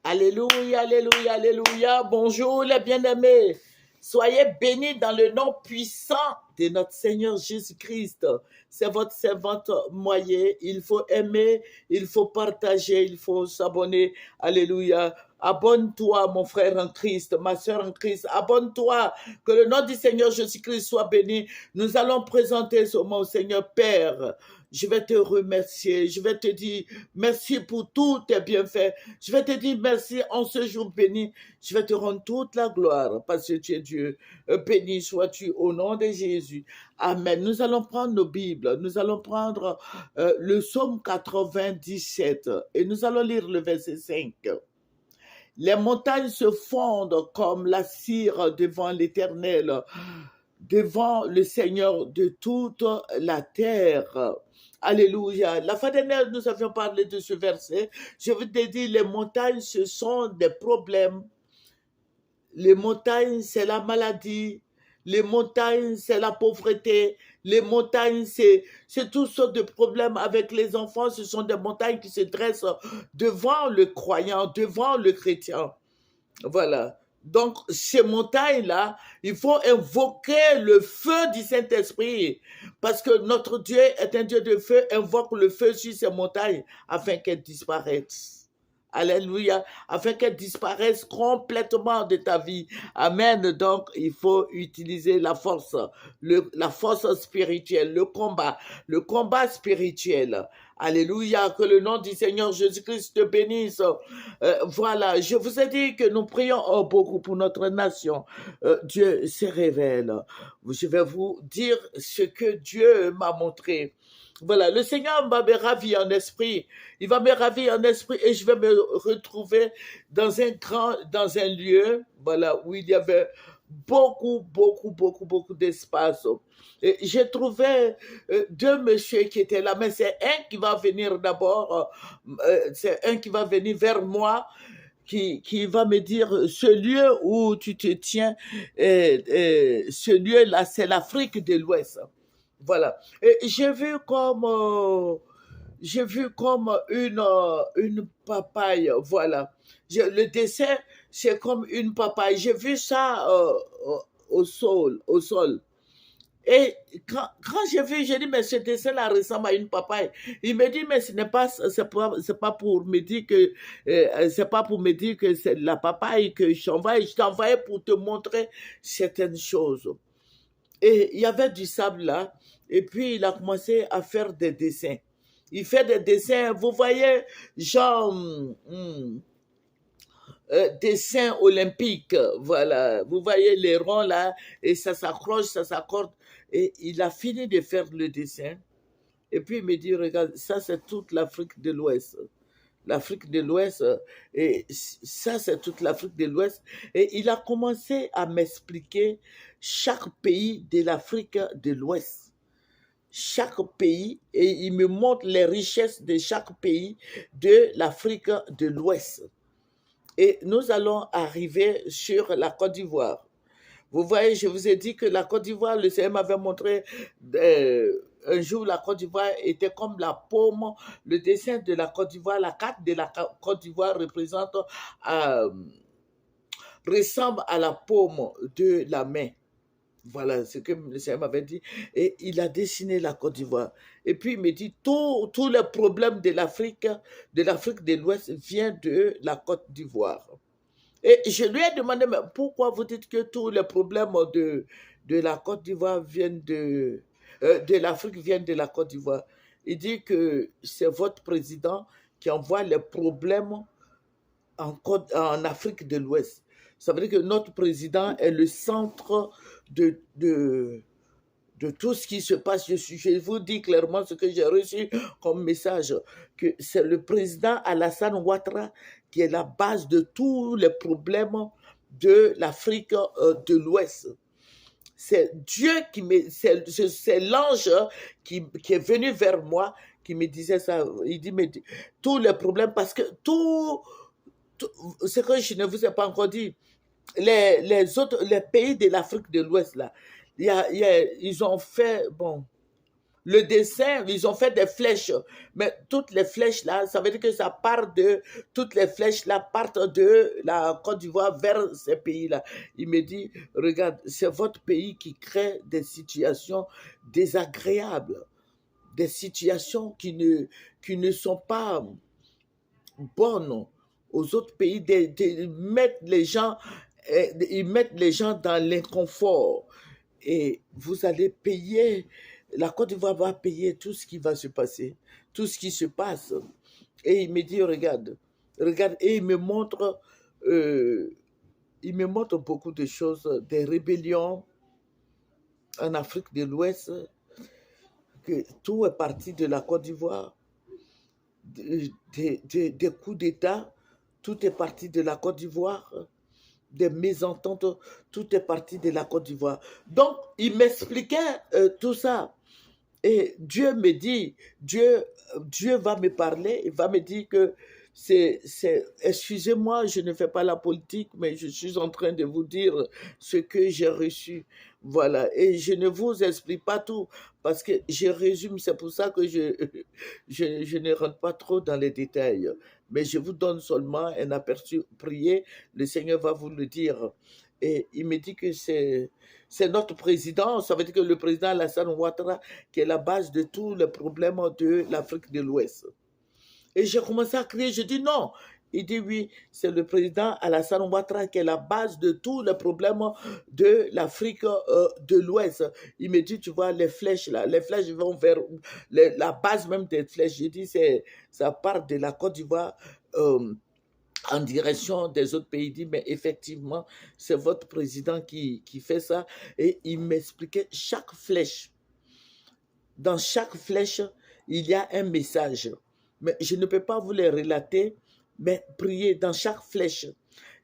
Alléluia, alléluia, alléluia. Bonjour les bien-aimés. Soyez bénis dans le nom puissant de notre Seigneur Jésus-Christ. C'est votre servante Moyer. Il faut aimer, il faut partager, il faut s'abonner. Alléluia. Abonne-toi, mon frère en Christ, ma soeur en Christ. Abonne-toi. Que le nom du Seigneur Jésus-Christ soit béni. Nous allons présenter ce mot au Seigneur Père. Je vais te remercier. Je vais te dire merci pour tous tes bienfaits. Je vais te dire merci en ce jour béni. Je vais te rendre toute la gloire parce que tu es Dieu. Béni sois-tu au nom de Jésus. Amen. Nous allons prendre nos Bibles. Nous allons prendre le psaume 97 et nous allons lire le verset 5. Les montagnes se fondent comme la cire devant l'Éternel, devant le Seigneur de toute la terre. Alléluia. La fois dernière, nous avions parlé de ce verset. Je veux te dire, les montagnes, ce sont des problèmes. Les montagnes, c'est la maladie. Les montagnes, c'est la pauvreté. Les montagnes, c'est toutes sortes de problèmes avec les enfants. Ce sont des montagnes qui se dressent devant le croyant, devant le chrétien. Voilà. Donc, ces montagnes-là, il faut invoquer le feu du Saint-Esprit. Parce que notre Dieu est un Dieu de feu. Invoque le feu sur ces montagnes afin qu'elles disparaissent. Alléluia. Afin qu'elles disparaissent complètement de ta vie. Amen. Donc, il faut utiliser la force spirituelle, le combat spirituel. Alléluia, que le nom du Seigneur Jésus-Christ te bénisse. Voilà, je vous ai dit que nous prions beaucoup pour notre nation. Dieu se révèle. Je vais vous dire ce que Dieu m'a montré. Voilà, le Seigneur va me ravir en esprit. Il va me ravir en esprit et je vais me retrouver dans un lieu, voilà, où il y avait beaucoup d'espace. Et j'ai trouvé deux messieurs qui étaient là, mais c'est un qui va venir d'abord, c'est un qui va venir vers moi, qui va me dire, ce lieu où tu te tiens, ce lieu-là, c'est l'Afrique de l'Ouest. Voilà. Et j'ai vu comme une papaye, voilà. Le dessin, c'est comme une papaye. J'ai vu ça au sol. Et quand j'ai vu, j'ai dit, mais ce dessin-là ressemble à une papaye. Il me dit, mais c'est pas pour me dire que, c'est pas pour me dire que c'est la papaye que je t'envoie. Je t'envoyais pour te montrer certaines choses. Et il y avait du sable là. Et puis, il a commencé à faire des dessins. Il fait des dessins, vous voyez, genre, dessins olympiques, voilà. Vous voyez les ronds là, et ça s'accroche, ça s'accorde. Et il a fini de faire le dessin. Et puis, il me dit, regarde, ça, c'est toute l'Afrique de l'Ouest. L'Afrique de l'Ouest, et ça, c'est toute l'Afrique de l'Ouest. Et il a commencé à m'expliquer chaque pays de l'Afrique de l'Ouest. Chaque pays, et il me montre les richesses de chaque pays de l'Afrique de l'Ouest. Et nous allons arriver sur la Côte d'Ivoire. Vous voyez, je vous ai dit que la Côte d'Ivoire, le Seigneur m'avait montré un jour, la Côte d'Ivoire était comme la paume. Le dessin de la Côte d'Ivoire, la carte de la Côte d'Ivoire ressemble à la paume de la main. Voilà ce que le Seigneur m'avait dit. Et il a dessiné la Côte d'Ivoire. Et puis il me dit, tous les problèmes de l'Afrique de l'Ouest viennent de la Côte d'Ivoire. Et je lui ai demandé, mais pourquoi vous dites que tous les problèmes de la Côte d'Ivoire viennent de l'Afrique viennent de la Côte d'Ivoire? Il dit que c'est votre président qui envoie les problèmes en Afrique de l'Ouest. Ça veut dire que notre président est le centre de tout ce qui se passe. Je vous dis clairement ce que j'ai reçu comme message, que c'est le président Alassane Ouattara qui est la base de tous les problèmes de l'Afrique de l'Ouest. C'est Dieu c'est l'ange qui est venu vers moi, qui me disait ça. Il dit, mais tous les problèmes, parce que tout ce que je ne vous ai pas encore dit, les pays de l'Afrique de l'Ouest, là, ils ont fait, bon, le dessin, ils ont fait des flèches. Mais toutes les flèches là, ça veut dire que toutes les flèches là partent de la Côte d'Ivoire vers ces pays-là. Il me dit, regarde, c'est votre pays qui crée des situations désagréables, des situations qui ne sont pas bonnes aux autres pays, ils mettent les gens dans l'inconfort. Et vous allez payer, la Côte d'Ivoire va payer tout ce qui va se passer, tout ce qui se passe. Et il me dit, regarde, et il me montre beaucoup de choses, des rébellions en Afrique de l'Ouest, que tout est parti de la Côte d'Ivoire, des coups d'État, tout est parti de la Côte d'Ivoire, des mésententes, tout est parti de la Côte d'Ivoire. Donc, il m'expliquait tout ça. Et Dieu me dit, Dieu va me parler, il va me dire que excusez-moi, je ne fais pas la politique, mais je suis en train de vous dire ce que j'ai reçu. Voilà. Et je ne vous explique pas tout, parce que je résume, c'est pour ça que je ne rentre pas trop dans les détails. Mais je vous donne seulement un aperçu. Priez, le Seigneur va vous le dire. Et il me dit que c'est notre président, ça veut dire que le président Alassane Ouattara, qui est la base de tous les problèmes de l'Afrique de l'Ouest. Et j'ai commencé à crier, je dis non. Il dit oui, c'est le président Alassane Ouattara qui est la base de tous les problèmes de l'Afrique de l'Ouest. Il me dit, tu vois, les flèches là, les flèches vont vers la base même des flèches. J'ai dit, ça part de la Côte d'Ivoire en direction des autres pays. Il dit, mais effectivement, c'est votre président qui fait ça. Et il m'expliquait chaque flèche. Dans chaque flèche, il y a un message. Mais je ne peux pas vous les relater, mais priez dans chaque flèche.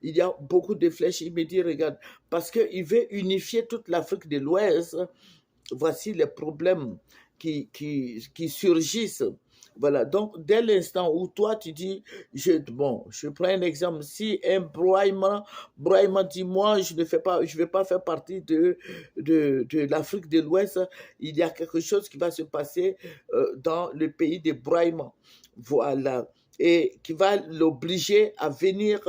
Il y a beaucoup de flèches. Il me dit, regarde, parce qu'il veut unifier toute l'Afrique de l'Ouest. Voici les problèmes qui surgissent. Voilà, donc dès l'instant où toi tu dis, je prends un exemple, si un Brahima dit, moi je ne vais pas faire partie de l'Afrique de l'Ouest, il y a quelque chose qui va se passer dans le pays des Brahima, voilà, et qui va l'obliger à venir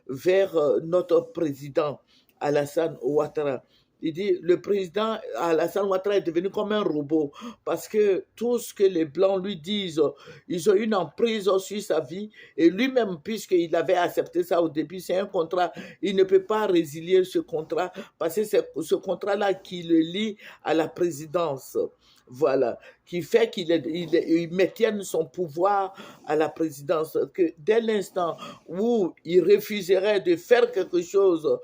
vers notre président Alassane Ouattara. Il dit, le président Alassane Ouattara est devenu comme un robot parce que tout ce que les Blancs lui disent, ils ont une emprise sur sa vie et lui-même, puisqu'il avait accepté ça au début, c'est un contrat, il ne peut pas résilier ce contrat parce que c'est ce contrat-là qui le lie à la présidence. Voilà, qui fait qu'il maintienne son pouvoir à la présidence, que dès l'instant où il refuserait de faire quelque chose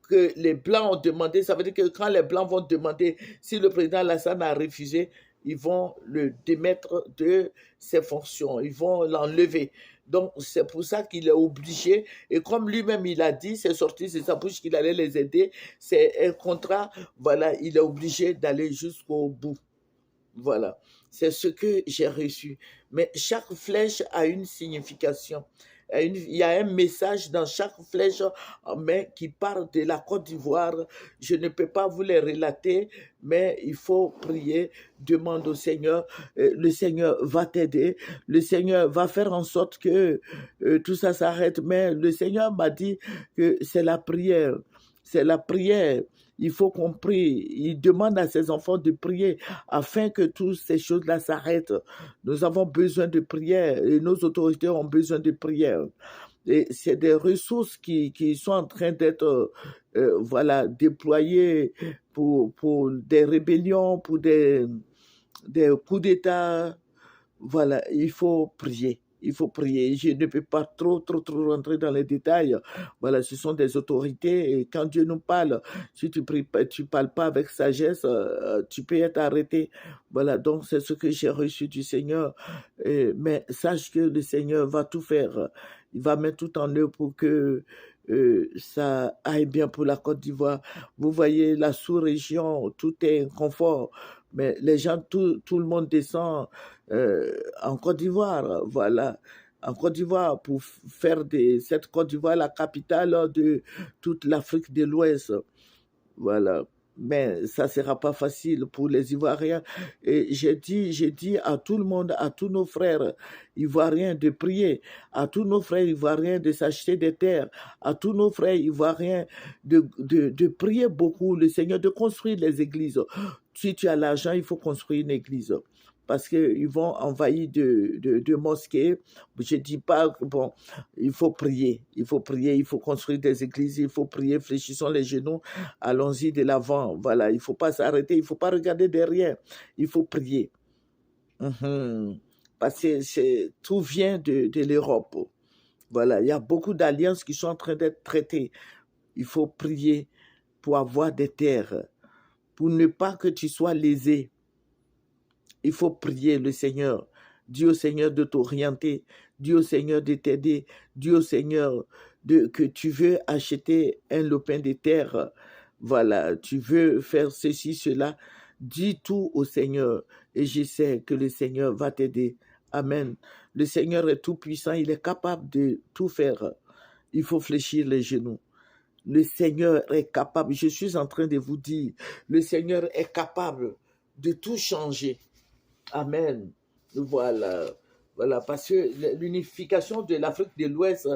que les Blancs ont demandé, ça veut dire que quand les Blancs vont demander, si le président Alassane a refusé, ils vont le démettre de ses fonctions, ils vont l'enlever. Donc, c'est pour ça qu'il est obligé, et comme lui-même il a dit, c'est sorti de sa bouche qu'il allait les aider, c'est un contrat, voilà, il est obligé d'aller jusqu'au bout. Voilà, c'est ce que j'ai reçu. Mais chaque flèche a une signification. Il y a un message dans chaque flèche, mais qui parle de la Côte d'Ivoire. Je ne peux pas vous les relater, mais il faut prier, demande au Seigneur. Le Seigneur va t'aider. Le Seigneur va faire en sorte que tout ça s'arrête. Mais le Seigneur m'a dit que c'est la prière. C'est la prière. Il faut qu'on prie. Il demande à ses enfants de prier afin que toutes ces choses-là s'arrêtent. Nous avons besoin de prière et nos autorités ont besoin de prière. Et c'est des ressources qui sont en train d'être voilà, déployées pour des rébellions, pour des coups d'État. Voilà, il faut prier. Il faut prier. Je ne peux pas trop rentrer dans les détails. Voilà, ce sont des autorités. Et quand Dieu nous parle, si tu parles pas avec sagesse, tu peux être arrêté. Voilà, donc c'est ce que j'ai reçu du Seigneur. Mais sache que le Seigneur va tout faire. Il va mettre tout en œuvre pour que ça aille bien pour la Côte d'Ivoire. Vous voyez, la sous-région, tout est confort. Mais les gens, tout le monde descend en Côte d'Ivoire, voilà, en Côte d'Ivoire pour faire cette Côte d'Ivoire la capitale de toute l'Afrique de l'Ouest, voilà. Mais ça ne sera pas facile pour les Ivoiriens. Et j'ai dit à tout le monde, à tous nos frères Ivoiriens de prier, à tous nos frères Ivoiriens de s'acheter des terres, à tous nos frères Ivoiriens de prier beaucoup, le Seigneur, de construire les églises. Si tu as l'argent, il faut construire une église. Parce qu'ils vont envahir de mosquées. Je ne dis pas, bon, il faut prier, il faut construire des églises, il faut prier, fléchissons les genoux, allons-y de l'avant. Voilà, il ne faut pas s'arrêter, il ne faut pas regarder derrière, il faut prier. Parce que tout vient de l'Europe. Voilà, il y a beaucoup d'alliances qui sont en train d'être traitées. Il faut prier pour avoir des terres, pour ne pas que tu sois lésé. Il faut prier le Seigneur. Dis au Seigneur de t'orienter. Dis au Seigneur de t'aider. Dis au Seigneur que tu veux acheter un lopin de terre. Voilà, tu veux faire ceci, cela. Dis tout au Seigneur. Et je sais que le Seigneur va t'aider. Amen. Le Seigneur est tout puissant. Il est capable de tout faire. Il faut fléchir les genoux. Le Seigneur est capable. Je suis en train de vous dire, le Seigneur est capable de tout changer. Amen. Voilà. Voilà, parce que l'unification de l'Afrique de l'Ouest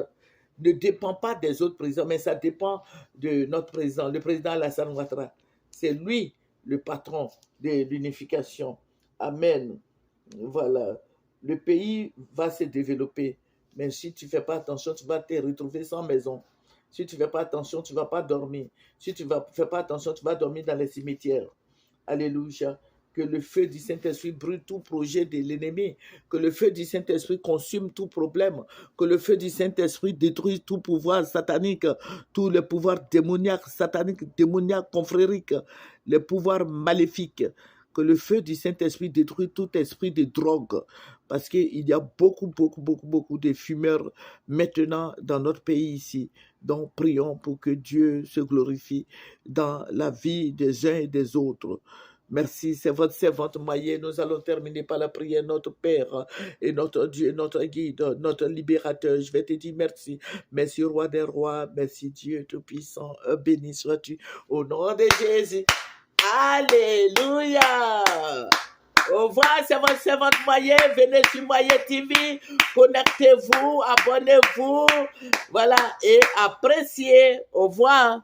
ne dépend pas des autres présidents, mais ça dépend de notre président, le président Alassane Ouattara. C'est lui le patron de l'unification. Amen. Voilà. Le pays va se développer, mais si tu ne fais pas attention, tu vas te retrouver sans maison. Si tu ne fais pas attention, tu ne vas pas dormir. Si tu ne fais pas attention, tu vas dormir dans les cimetières. Alléluia. Que le feu du Saint-Esprit brûle tout projet de l'ennemi. Que le feu du Saint-Esprit consume tout problème. Que le feu du Saint-Esprit détruise tout pouvoir satanique, tous les pouvoirs démoniaques, sataniques, démoniaques, confrériques, les pouvoirs maléfiques. Que le feu du Saint-Esprit détruise tout esprit de drogue. Parce qu'il y a beaucoup de fumeurs maintenant dans notre pays ici. Donc prions pour que Dieu se glorifie dans la vie des uns et des autres. Merci, c'est votre servante Maïe. Nous allons terminer par la prière, notre Père et notre Dieu, notre guide, notre libérateur. Je vais te dire merci. Merci, Roi des rois. Merci, Dieu Tout-Puissant. Béni sois-tu au nom de Jésus. Alléluia. Au revoir, c'est votre servante Maïe. Venez sur Maïe TV. Connectez-vous, abonnez-vous. Voilà, et appréciez. Au revoir.